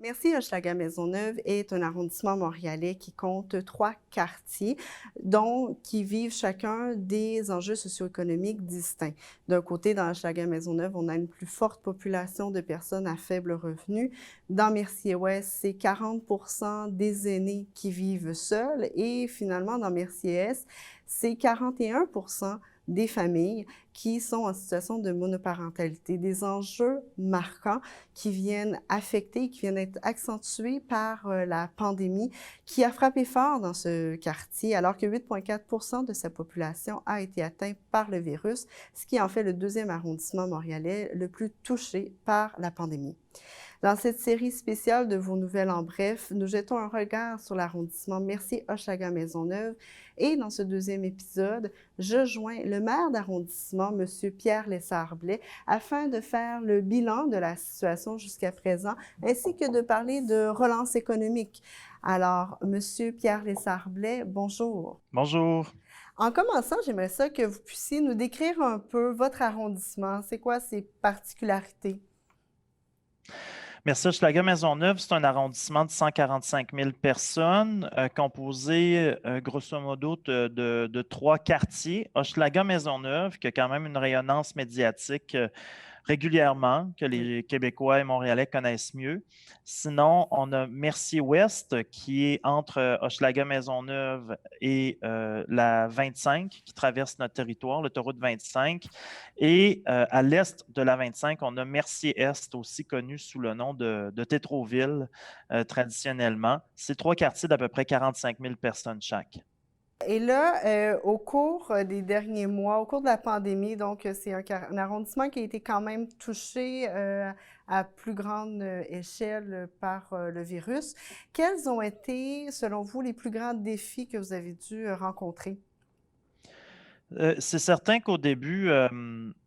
Merci. Hochelaga Maisonneuve est un arrondissement montréalais qui compte 3 quartiers, dont qui vivent chacun des enjeux socio-économiques distincts. D'un côté, dans Hochelaga Maisonneuve, on a une plus forte population de personnes à faible revenu. Dans Mercier-Ouest, c'est 40% des aînés qui vivent seuls et finalement, dans Mercier-Est, c'est 41% des familles qui sont en situation de monoparentalité. Des enjeux marquants qui viennent affecter, qui viennent être accentués par la pandémie qui a frappé fort dans ce quartier, alors que 8,4% de sa population a été atteint par le virus, ce qui en fait le deuxième arrondissement montréalais le plus touché par la pandémie. Dans cette série spéciale de vos nouvelles en bref, nous jetons un regard sur l'arrondissement Mercier-Hochelaga-Maisonneuve et dans ce deuxième épisode, je joins le maire d'arrondissement, M. Pierre Lessard-Blais, afin de faire le bilan de la situation jusqu'à présent, ainsi que de parler de relance économique. Alors, M. Pierre Lessard-Blais, bonjour. Bonjour. En commençant, j'aimerais ça que vous puissiez nous décrire un peu votre arrondissement. C'est quoi ses particularités? Merci. Hochelaga Maisonneuve, c'est un arrondissement de 145 000 personnes, composé grosso modo de 3 quartiers. Hochelaga Maisonneuve, qui a quand même une rayonnance médiatique régulièrement, que Oui. les Québécois et Montréalais connaissent mieux. Sinon, on a Mercier-Ouest, qui est entre Hochelaga-Maisonneuve et la 25, qui traverse notre territoire, l'autoroute 25. Et à l'est de la 25, on a Mercier-Est, aussi connu sous le nom de Tétroville, traditionnellement. C'est 3 quartiers d'à peu près 45 000 personnes chaque. Et là, au cours des derniers mois, au cours de la pandémie, donc c'est un arrondissement qui a été quand même touché à plus grande échelle par le virus. Quels ont été, selon vous, les plus grands défis que vous avez dû rencontrer? C'est certain qu'au début,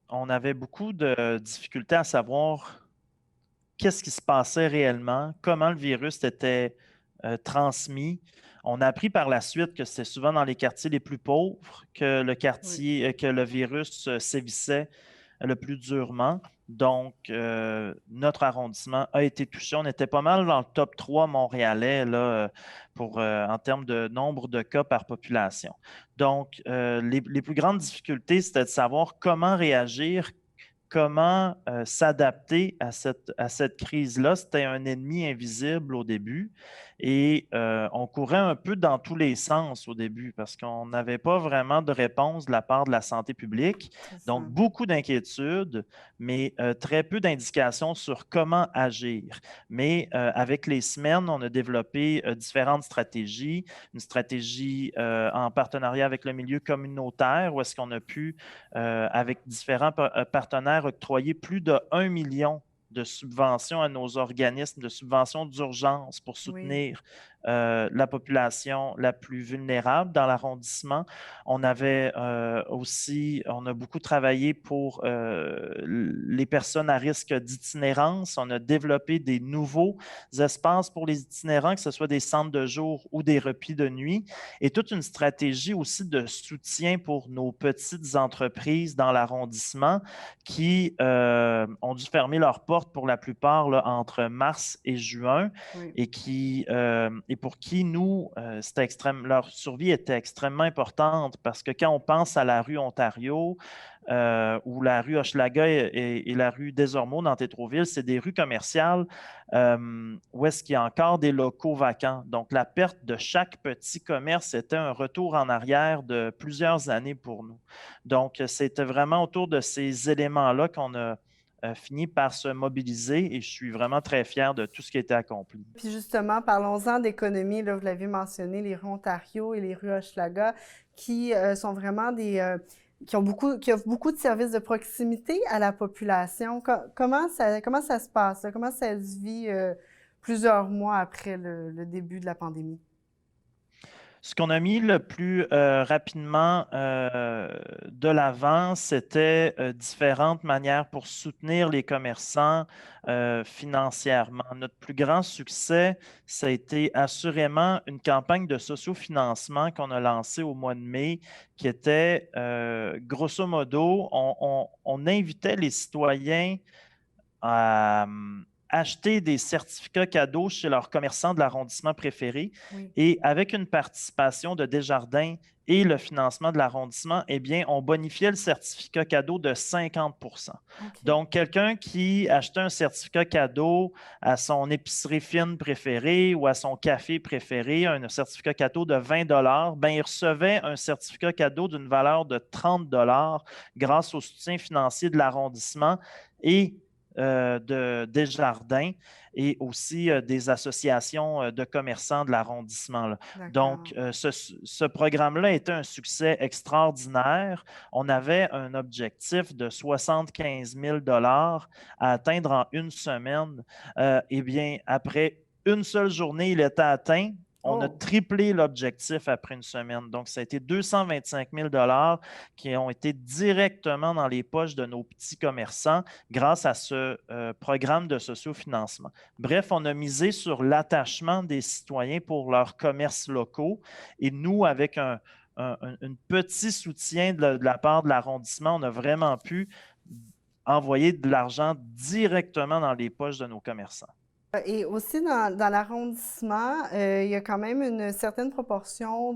on avait beaucoup de difficultés à savoir qu'est-ce qui se passait réellement, comment le virus était transmis. On a appris par la suite que c'est souvent dans les quartiers les plus pauvres que Oui. que le virus sévissait le plus durement. Donc, notre arrondissement a été touché. On était pas mal dans le top 3 montréalais là, en termes de nombre de cas par population. Donc, les plus grandes difficultés, c'était de savoir comment réagir, comment s'adapter à cette crise-là. C'était un ennemi invisible au début et on courait un peu dans tous les sens au début parce qu'on n'avait pas vraiment de réponse de la part de la santé publique. C'est Donc, ça. beaucoup d'inquiétudes, mais très peu d'indications sur comment agir. Mais avec les semaines, on a développé différentes stratégies. Une stratégie en partenariat avec le milieu communautaire où est-ce qu'on a pu avec différents partenaires, octroyer plus de 1 million de subventions à nos organismes, de subventions d'urgence pour Oui. soutenir la population la plus vulnérable dans l'arrondissement. On a beaucoup travaillé pour les personnes à risque d'itinérance. On a développé des nouveaux espaces pour les itinérants, que ce soit des centres de jour ou des replis de nuit, et toute une stratégie aussi de soutien pour nos petites entreprises dans l'arrondissement qui ont dû fermer leurs portes pour la plupart là, entre mars et juin Oui. et pour qui leur survie était extrêmement importante parce que quand on pense à la rue Ontario, ou la rue Hochelaga et la rue des Ormeaux dans Tétroville, c'est des rues commerciales où est-ce qu'il y a encore des locaux vacants. Donc, la perte de chaque petit commerce était un retour en arrière de plusieurs années pour nous. Donc, c'était vraiment autour de ces éléments-là qu'on a fini par se mobiliser et je suis vraiment très fier de tout ce qui a été accompli. Puis justement, parlons-en d'économie. Là, vous l'avez mentionné, les rues Ontario et les rues Hochelaga, qui sont vraiment qui offrent beaucoup de services de proximité à la population. Comment ça se passe, là? Comment ça se vit plusieurs mois après le début de la pandémie? Ce qu'on a mis le plus rapidement de l'avant, c'était différentes manières pour soutenir les commerçants financièrement. Notre plus grand succès, ça a été assurément une campagne de sociofinancement qu'on a lancée au mois de mai, qui était, grosso modo, on invitait les citoyens à, acheter des certificats cadeaux chez leurs commerçants de l'arrondissement préféré. Oui. Et avec une participation de Desjardins et le financement de l'arrondissement, eh bien, on bonifiait le certificat cadeau de 50 %. OK. Donc, quelqu'un qui achetait un certificat cadeau à son épicerie fine préférée ou à son café préféré, un certificat cadeau de 20 ben, il recevait un certificat cadeau d'une valeur de 30 grâce au soutien financier de l'arrondissement et de Desjardins et aussi des associations de commerçants de l'arrondissement, là. Donc, D'accord. ce programme-là était un succès extraordinaire. On avait un objectif de 75 000 à atteindre en une semaine. Eh bien, après une seule journée, il était atteint. On a Oh! triplé l'objectif après une semaine. Donc, ça a été 225 000 qui ont été directement dans les poches de nos petits commerçants grâce à ce programme de sociofinancement. Bref, on a misé sur l'attachement des citoyens pour leurs commerces locaux et nous, avec un petit soutien de la part de l'arrondissement, on a vraiment pu envoyer de l'argent directement dans les poches de nos commerçants. Et aussi dans l'arrondissement, il y a quand même une certaine proportion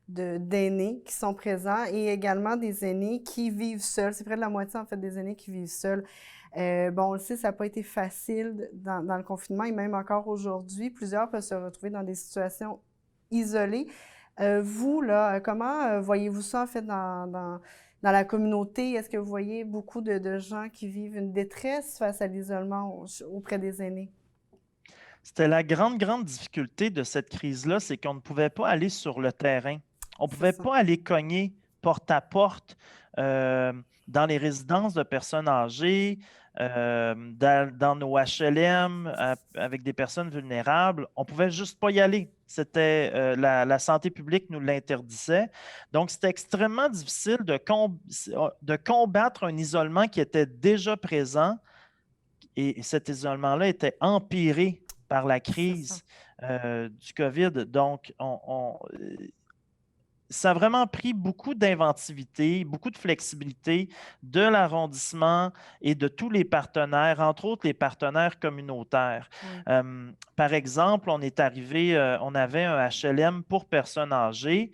d'aînés qui sont présents et également des aînés qui vivent seuls. C'est près de la moitié, en fait, des aînés qui vivent seuls. Bon, on le sait, ça n'a pas été facile dans le confinement et même encore aujourd'hui, plusieurs peuvent se retrouver dans des situations isolées. Vous, là, comment voyez-vous ça, en fait, dans la communauté? Est-ce que vous voyez beaucoup de gens qui vivent une détresse face à l'isolement auprès des aînés? C'était la grande, grande difficulté de cette crise-là, c'est qu'on ne pouvait pas aller sur le terrain. On ne C'est pouvait ça. pas aller cogner porte à porte euh, dans les résidences de personnes âgées, dans nos HLM avec des personnes vulnérables. On ne pouvait juste pas y aller. C'était la santé publique nous l'interdisait. Donc, c'était extrêmement difficile de combattre un isolement qui était déjà présent et cet isolement-là était empiré par la C'est ça. crise du COVID. Donc, ça a vraiment pris beaucoup d'inventivité, beaucoup de flexibilité de l'arrondissement et de tous les partenaires, entre autres les partenaires communautaires. Oui. Par exemple, on est arrivé, on avait un HLM pour personnes âgées.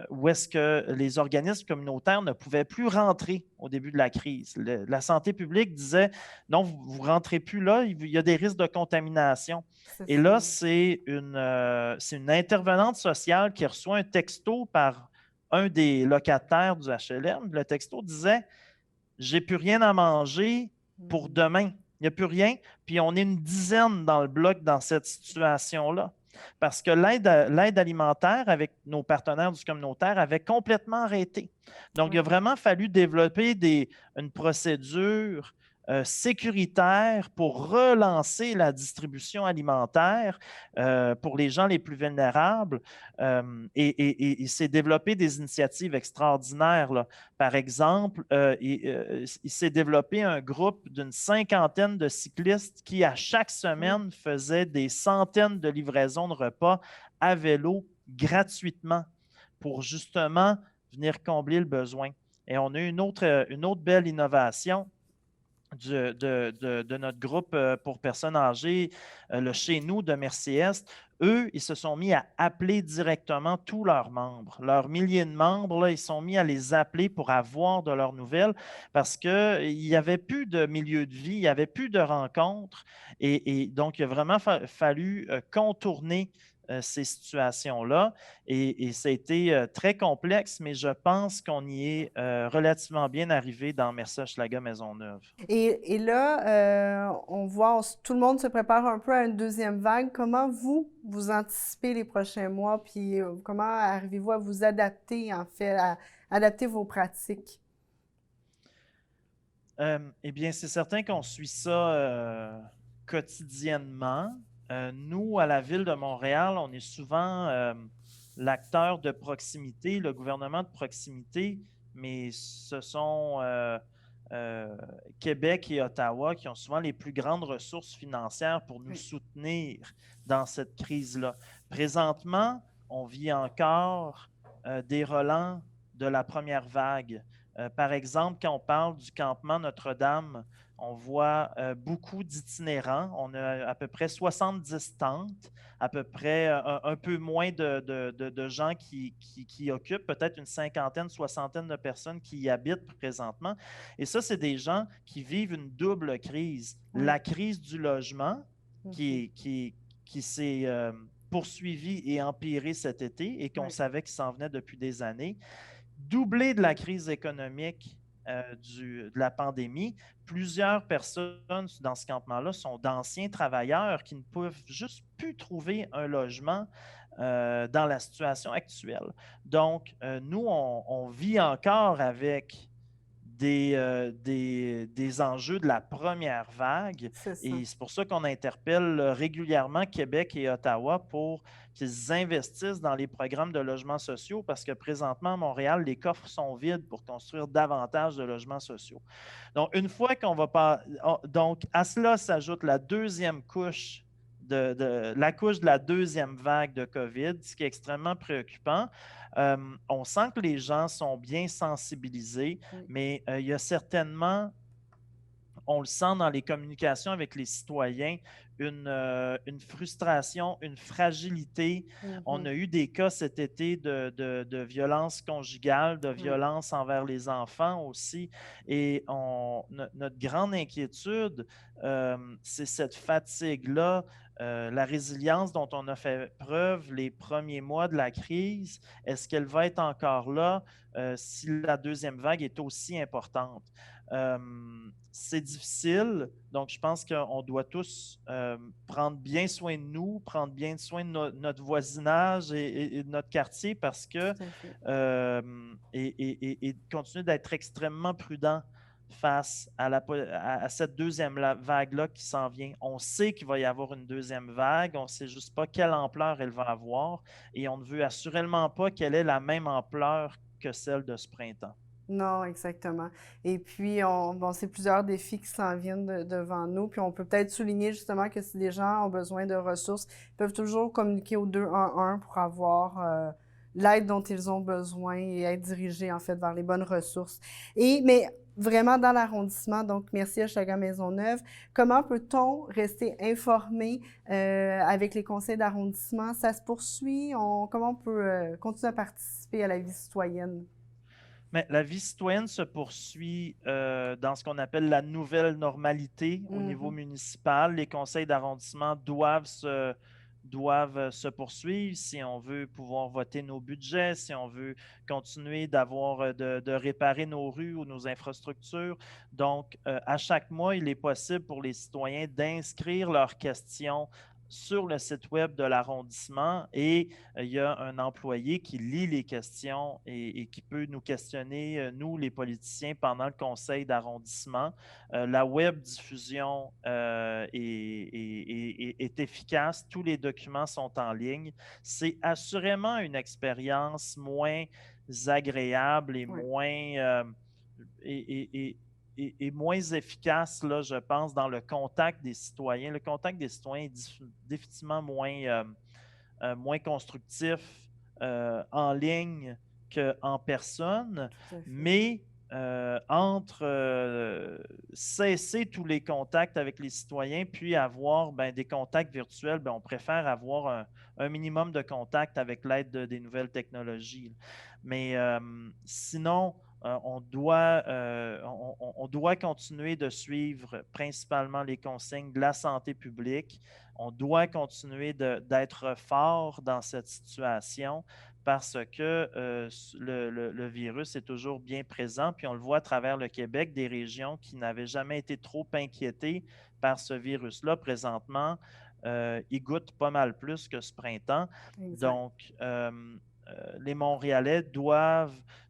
Où est-ce que les organismes communautaires ne pouvaient plus rentrer au début de la crise. La santé publique disait, non, vous ne rentrez plus là, il y a des risques de contamination. C'est Et ça. là, c'est une intervenante sociale qui reçoit un texto par un des locataires du HLM. Le texto disait, j'ai plus rien à manger pour Mhm. demain. Il n'y a plus rien. Puis on est une dizaine dans le bloc dans cette situation-là. Parce que l'aide alimentaire avec nos partenaires du communautaire avait complètement arrêté. Donc, il a Oui. vraiment fallu développer une procédure sécuritaire pour relancer la distribution alimentaire pour les gens les plus vulnérables. Et il s'est développé des initiatives extraordinaires, là. Par exemple, il s'est développé un groupe d'une cinquantaine de cyclistes qui, à chaque Oui. semaine, faisaient des centaines de livraisons de repas à vélo gratuitement pour justement venir combler le besoin. Et on a eu une autre belle innovation de notre groupe pour personnes âgées, le Chez nous de Merci-Est. Eux, ils se sont mis à appeler directement tous leurs membres. Leurs milliers de membres, là, ils sont mis à les appeler pour avoir de leurs nouvelles parce qu'il n'y avait plus de milieu de vie, il n'y avait plus de rencontres. Et donc, il a vraiment fallu contourner ces situations-là. Et ça a été très complexe, mais je pense qu'on y est relativement bien arrivé dans Mercier-Hochelaga Maisonneuve. Et là, on voit, tout le monde se prépare un peu à une deuxième vague. Comment vous anticipez les prochains mois, puis comment arrivez-vous à vous adapter, en fait, à adapter vos pratiques? Eh bien, c'est certain qu'on suit ça quotidiennement. Nous, à la Ville de Montréal, on est souvent l'acteur de proximité, le gouvernement de proximité, mais ce sont Québec et Ottawa qui ont souvent les plus grandes ressources financières pour nous Oui. soutenir dans cette crise-là. Présentement, on vit encore des relents de la première vague. Par exemple, quand on parle du campement Notre-Dame, on voit beaucoup d'itinérants. On a à peu près 70 tentes, à peu près un peu moins de gens qui occupent, peut-être une cinquantaine, soixantaine de personnes qui y habitent présentement. Et ça, c'est des gens qui vivent une double crise. Oui. La crise du logement Mhm. qui s'est poursuivie et empirée cet été et qu'on Oui. savait qu'il s'en venait depuis des années, doublé de la crise économique de la pandémie. Plusieurs personnes dans ce campement-là sont d'anciens travailleurs qui ne peuvent juste plus trouver un logement dans la situation actuelle. Donc, nous, on vit encore avec des enjeux de la première vague. C'est ça. Et c'est pour ça qu'on interpelle régulièrement Québec et Ottawa pour qu'ils investissent dans les programmes de logements sociaux parce que présentement, à Montréal, les coffres sont vides pour construire davantage de logements sociaux. Donc, une fois qu'on va pas. Donc, à cela s'ajoute la deuxième couche la couche de la deuxième vague de COVID, ce qui est extrêmement préoccupant. On sent que les gens sont bien sensibilisés, Oui. mais il y a certainement, on le sent dans les communications avec les citoyens, une frustration, une fragilité. On Mhm. a eu des cas cet été de violence conjugale, de Oui. violence envers les enfants aussi. Et notre grande inquiétude, c'est cette fatigue-là, la résilience dont on a fait preuve les premiers mois de la crise. Est-ce qu'elle va être encore là si la deuxième vague est aussi importante? Euh, c'est difficile, donc je pense qu'on doit tous prendre bien soin de nous, prendre bien soin de notre voisinage et de notre quartier parce que Tout à fait. et continuer d'être extrêmement prudent face à cette deuxième vague-là qui s'en vient. On sait qu'il va y avoir une deuxième vague, on ne sait juste pas quelle ampleur elle va avoir et on ne veut assurément pas qu'elle ait la même ampleur que celle de ce printemps. Non, exactement. Et puis, bon, c'est plusieurs défis qui s'en viennent devant nous. Puis, on peut peut-être souligner justement que si les gens ont besoin de ressources, ils peuvent toujours communiquer au 211 pour avoir l'aide dont ils ont besoin et être dirigés, en fait, vers les bonnes ressources. Mais vraiment dans l'arrondissement, donc merci à Hochelaga-Maisonneuve, comment peut-on rester informé avec les conseils d'arrondissement? Ça se poursuit? Comment on peut continuer à participer à la vie citoyenne? Mais la vie citoyenne se poursuit dans ce qu'on appelle la nouvelle normalité au niveau Mhm. municipal. Les conseils d'arrondissement doivent se poursuivre si on veut pouvoir voter nos budgets, si on veut continuer de réparer nos rues ou nos infrastructures. Donc, à chaque mois, il est possible pour les citoyens d'inscrire leurs questions sur le site web de l'arrondissement et il y a un employé qui lit les questions et qui peut nous questionner, nous, les politiciens, pendant le conseil d'arrondissement. La web diffusion est efficace. Tous les documents sont en ligne. C'est assurément une expérience moins agréable et Oui, moins, et moins efficace, là, je pense, dans le contact des citoyens. Le contact des citoyens est définitivement moins constructif en ligne qu'en personne, tout à fait. mais entre cesser tous les contacts avec les citoyens, puis avoir des contacts virtuels, on préfère avoir un minimum de contacts avec l'aide des nouvelles technologies. Mais sinon, on doit continuer de suivre principalement les consignes de la santé publique. On doit continuer d'être fort dans cette situation parce que le virus est toujours bien présent. Puis on le voit à travers le Québec, des régions qui n'avaient jamais été trop inquiétées par ce virus-là. Présentement, ils goûtent pas mal plus que ce printemps. Exact. Donc, les Montréalais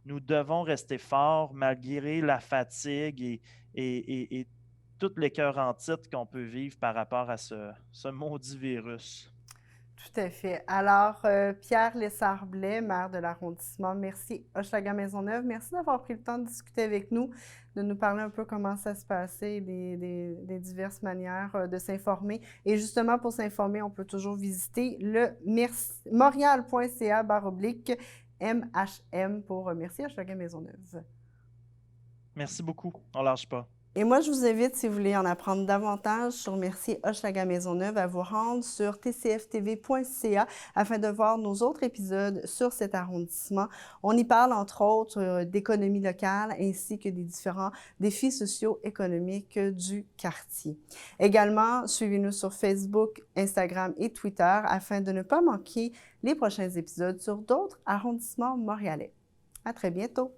nous devons rester forts malgré la fatigue et toutes les cœurs en titre qu'on peut vivre par rapport à ce maudit virus. Tout à fait. Alors, Pierre Lessard-Blais, maire de l'arrondissement, merci Hochelaga-Maisonneuve. Merci d'avoir pris le temps de discuter avec nous, de nous parler un peu comment ça se passait, des diverses manières de s'informer. Et justement, pour s'informer, on peut toujours visiter le montréal.ca/MHM pour Merci Hochelaga-Maisonneuve. Merci beaucoup. On lâche pas. Et moi, je vous invite, si vous voulez en apprendre davantage sur Mercier Hochelaga Maisonneuve, à vous rendre sur tcftv.ca afin de voir nos autres épisodes sur cet arrondissement. On y parle, entre autres, d'économie locale ainsi que des différents défis socio-économiques du quartier. Également, suivez-nous sur Facebook, Instagram et Twitter afin de ne pas manquer les prochains épisodes sur d'autres arrondissements montréalais. À très bientôt!